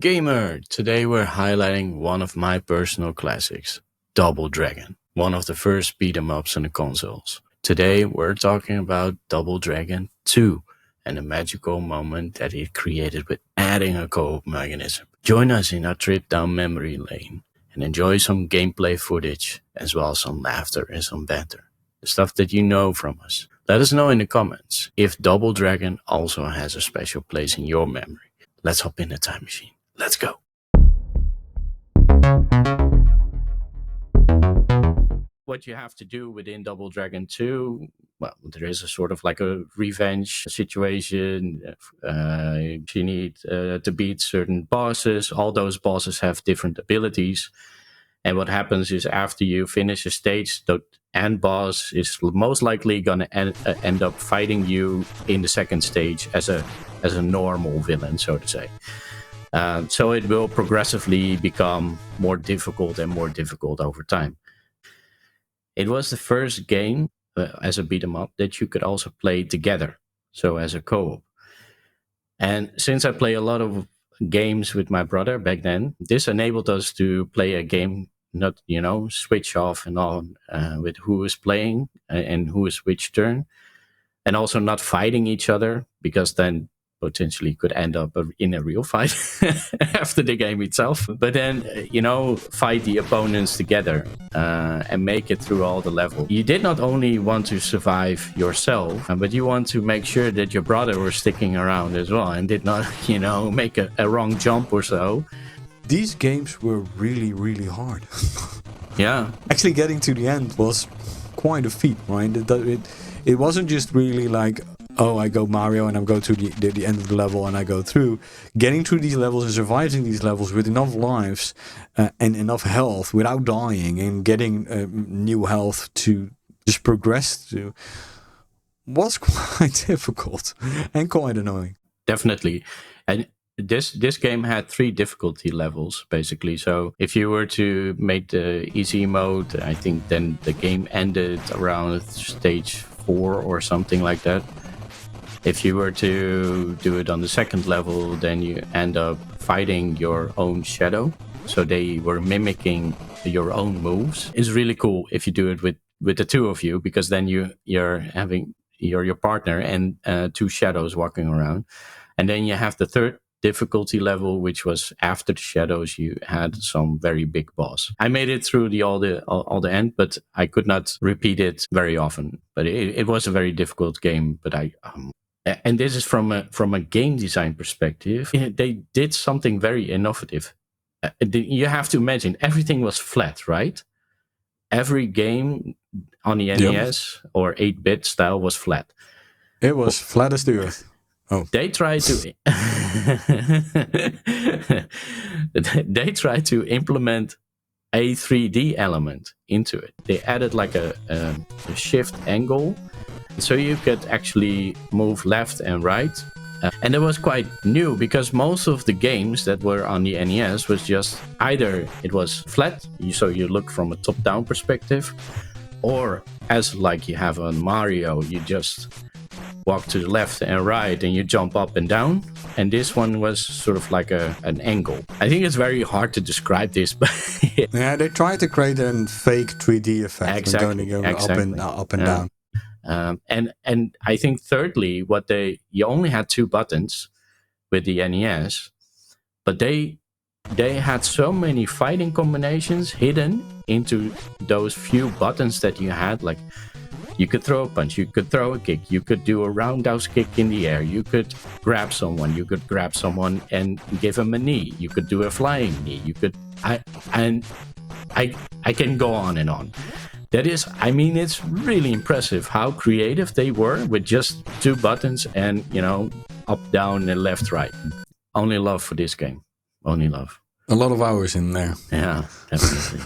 Gamer! Today we're highlighting one of my personal classics, Double Dragon, one of the first beat 'em ups on the consoles. Today we're talking about Double Dragon 2 and the magical moment that it created with adding a co-op mechanism. Join us in our trip down memory lane and enjoy some gameplay footage as well as some laughter and some banter. The stuff that you know from us. Let us know in the comments if Double Dragon also has a special place in your memory. Let's hop in the time machine. Let's go. What you have to do within Double Dragon 2, well, there is a sort of like a revenge situation. You need to beat certain bosses. All those bosses have different abilities. And what happens is after you finish a stage, the end boss is most likely going to end up fighting you in the second stage as a normal villain, so to say. So it will progressively become more difficult and more difficult over time. It was the first game as a beat 'em up that you could also play together, so as a co-op. And since I play a lot of games with my brother back then, this enabled us to play a game, not switch off and on with who is playing and who is which turn, and also not fighting each other, because then potentially could end up in a real fight after the game itself. But then, fight the opponents together and make it through all the levels. You did not only want to survive yourself, but you want to make sure that your brother was sticking around as well and did not, make a wrong jump or so. These games were really, really hard. Yeah. Actually, getting to the end was quite a feat, right? It wasn't just really like, oh, I go Mario and I go to the end of the level and I go through. Getting through these levels and surviving these levels with enough lives and enough health without dying and getting new health to just progress to was quite difficult and quite annoying. Definitely. And this game had 3 difficulty levels, basically. So if you were to make the easy mode, I think then the game ended around stage 4 or something like that. If you were to do it on the second level, then you end up fighting your own shadow. So they were mimicking your own moves. It's really cool if you do it with the 2 of you, because then you're having your partner and 2 shadows walking around. And then you have the 3rd difficulty level, which was after the shadows. You had some very big boss. I made it through all the end, but I could not repeat it very often. But it was a very difficult game. But and this is from a game design perspective. They did something very innovative. You have to imagine everything was flat, right? Every game on the NES or 8-bit style was flat. It was flat as the earth. Oh. They tried to implement a 3D element into it. They added like a shift angle, so you could actually move left and right. And it was quite new, because most of the games that were on the NES was just either it was flat, so you look from a top-down perspective, or as like you have on Mario, you just walk to the left and right and you jump up and down. And this one was sort of like an angle. I think it's very hard to describe this, but yeah, they tried to create a fake 3D effect. Exactly. Going up and down. And I think thirdly, you only had 2 buttons with the NES, but they had so many fighting combinations hidden into those few buttons that you had. Like, you could throw a punch, you could throw a kick, you could do a roundhouse kick in the air, you could grab someone and give him a knee, you could do a flying knee, I can go on and on. It's really impressive how creative they were with just 2 buttons and, up, down, and left, right. Only love for this game. Only love. A lot of hours in there. Yeah, definitely.